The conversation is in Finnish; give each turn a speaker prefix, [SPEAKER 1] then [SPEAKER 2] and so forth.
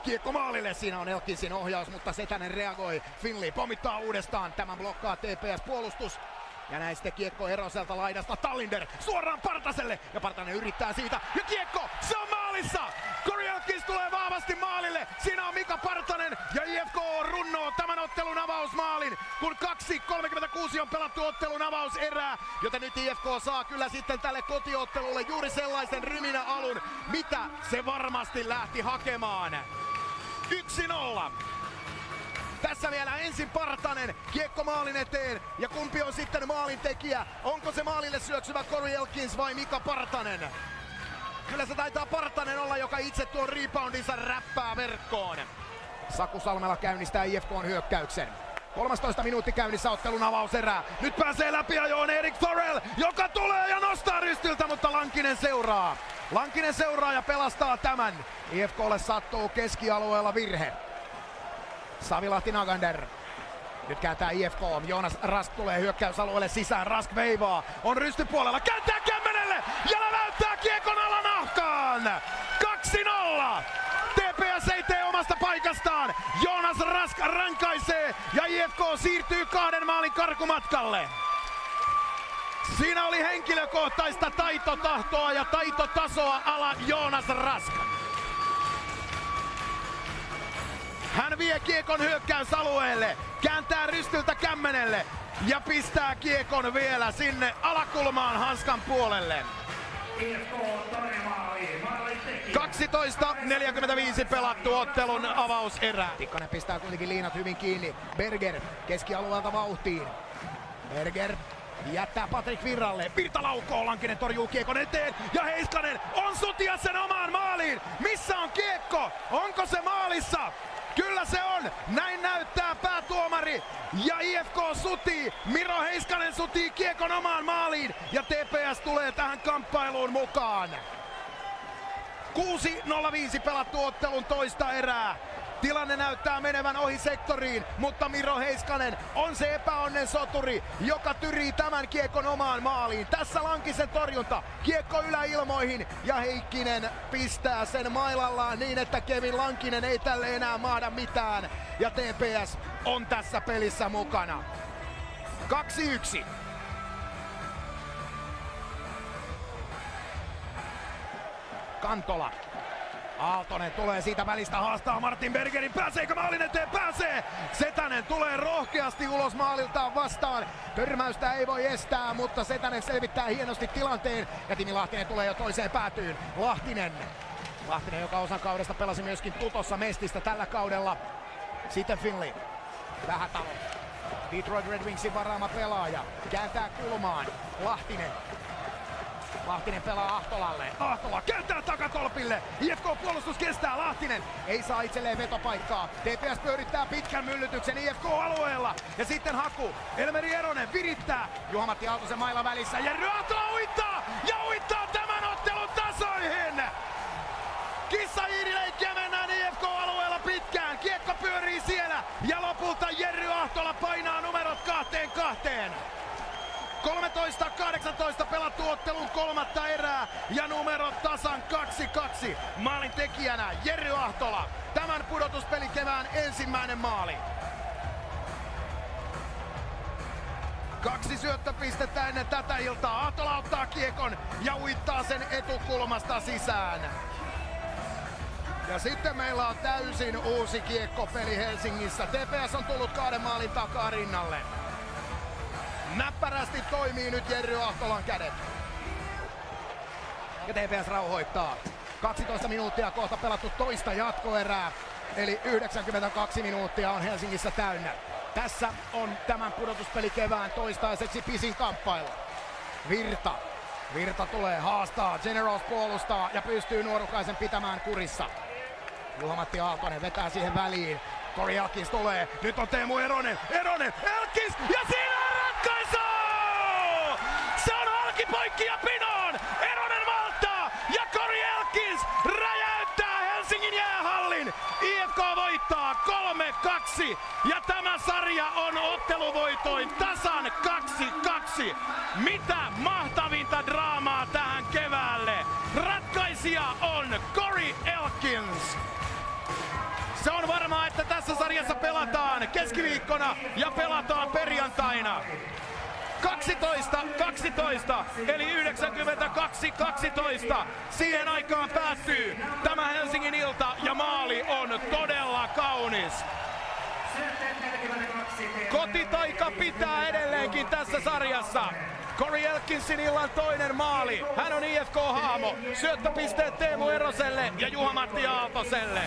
[SPEAKER 1] Kiekko maalille, siinä on Elkinsin ohjaus, mutta Setänen reagoi. Finley pommittaa uudestaan, tämän blokkaa TPS-puolustus. Ja näin sitten kiekko Eroselta laidasta, Tallinder suoraan Partaselle. Ja Partanen yrittää siitä, ja kiekko, se on maalissa! Corey Elkins tulee vahvasti maalille, siinä on Mika Partanen. Ja IFK runnoo tämän ottelun avausmaalin, kun 2.36 on pelattu ottelun avauserää. Joten nyt IFK saa kyllä sitten tälle kotiottelulle juuri sellaisen ryminä alun, mitä se varmasti lähti hakemaan. 1-0. Tässä vielä ensin Partanen, kiekko maalin eteen, ja kumpi on sitten maalintekijä? Onko se maalille syöksyvä Corey Elkins vai Mika Partanen? Kyllä se taitaa Partanen olla, joka itse tuon reboundinsa räppää verkkoon. Saku Salmela käynnistää IFK:n hyökkäyksen. 13 minuutti käynnissä ottelun avauserää. Nyt pääsee läpiajoon Erik Thorell, joka tulee ja nostaa rystyltä, mutta Lankinen seuraa. Lankinen seuraa ja pelastaa tämän. IFK:lle sattuu keskialueella virhe. Savilahti Nagander. Nyt kääntää IFK. Joonas Rask tulee hyökkäysalueelle sisään. Rask veivaa. On rystypuolella. Kääntää kämmenelle. Ja läväyttää kiekon alanahkaan. 2-0. TPS ei tee omasta paikastaan. Joonas Rask rankaisee. Ja IFK siirtyy 2 maalin karkumatkalle. Siinä oli henkilökohtaista taitotahtoa ja taitotasoa ala Joonas Rask. Hän vie kiekon hyökkäysalueelle, kääntää rystyltä kämmenelle ja pistää kiekon vielä sinne alakulmaan hanskan puolelle. 12.45 pelattu ottelun avauserä. Tikkanen pistää kuitenkin liinat hyvin kiinni. Berger keskialueelta vauhtiin. Berger jättää Patrik Virralle. Virta laukoo, Lankinen torjuu kiekon eteen ja Heiskanen on sutia sen omaan maaliin. Missä on kiekko? Onko se maalissa? Kyllä se on! Näin näyttää päätuomari ja IFK sutii. Miro Heiskanen sutii kiekon omaan maaliin ja TPS tulee tähän kamppailuun mukaan. 6.05 pelattu ottelun toista erää. Tilanne näyttää menevän ohi sektoriin, mutta Miro Heiskanen on se epäonnen soturi, joka tyrii tämän kiekon omaan maaliin. Tässä Lankisen torjunta, kiekko yläilmoihin ja Heikkinen pistää sen mailallaan niin, että Kevin Lankinen ei tälle enää mahda mitään. Ja TPS on tässä pelissä mukana. 2-1. Kantola. Aaltonen tulee siitä välistä, haastaa Martin Bergerin. Pääseekö maalin eteen? Pääsee! Setänen tulee rohkeasti ulos maaliltaan vastaan. Törmäystä ei voi estää, mutta Setänen selvittää hienosti tilanteen. Ja Timi Lahtinen tulee jo toiseen päätyyn. Lahtinen, joka osan kaudesta pelasi myöskin Tutossa Mestistä tällä kaudella. Sitten Finley. Vähätalo. Detroit Red Wingsin varaama pelaaja. Kääntää kulmaan. Lahtinen pelaa Ahtolalle. Ahtola kääntää takatolpille. IFK-puolustus kestää. Lahtinen ei saa itselleen vetopaikkaa. TPS pyörittää pitkän myllytyksen IFK-alueella. Ja sitten haku. Elmeri Eronen virittää. Juha-Matti Aaltosen mailla välissä. Jerry Ahtola uittaa! Ja uittaa tämän ottelun tasoihin! Kissa-hiirileikkiä mennään IFK-alueella pitkään. Kiekko pyörii siellä. Ja lopulta Jerry Ahtola painaa numerot 2-2. 13.18 pelattu ottelun kolmatta erää ja numerot tasan 2-2. Maalin tekijänä Jerry Ahtola. Tämän pudotuspelikevään ensimmäinen maali. 2 syöttöpistettä ennen tätä iltaa. Ahtola ottaa kiekon ja uittaa sen etukulmasta sisään. Ja sitten meillä on täysin uusi kiekkopeli Helsingissä. TPS on tullut 2 maalin takaa rinnalle. Näppärästi toimii nyt Jerry Ahtolan kädet. Ja TPS rauhoittaa. 12 minuuttia kohta pelattu toista jatkoerää. Eli 92 minuuttia on Helsingissä täynnä. Tässä on tämän pudotuspelikevään toistaiseksi pisin kamppailu. Virta tulee, haastaa, Generals puolustaa ja pystyy Nuorukaisen pitämään kurissa. Juha-Matti Aaltonen vetää siihen väliin. Corey Elkins tulee, nyt on Teemu Eronen, Elkins ja siinä on ratkaisu! Se on halki poikki ja pinoon! Eronen malttaa ja Corey Elkins räjäyttää Helsingin jäähallin! IFK voittaa 3-2 ja tämä sarja on otteluvoitoin tasan 2-2. Mitä mahtavinta draamaa tähän keväälle! Ratkaisija on Corey Elkins! Se on varmaa, että tässä sarjassa pelataan keskiviikkona ja pelataan perjantaina. 12-12, eli 92-12. Siihen aikaan päättyy tämä Helsingin ilta ja maali on todella kaunis. Kotitaika pitää edelleenkin tässä sarjassa. Corey Elkinsin illan toinen maali. Hän on IFK-haamo. Syöttöpisteet Teemu Eroselle ja Juha-Matti Aaltoselle.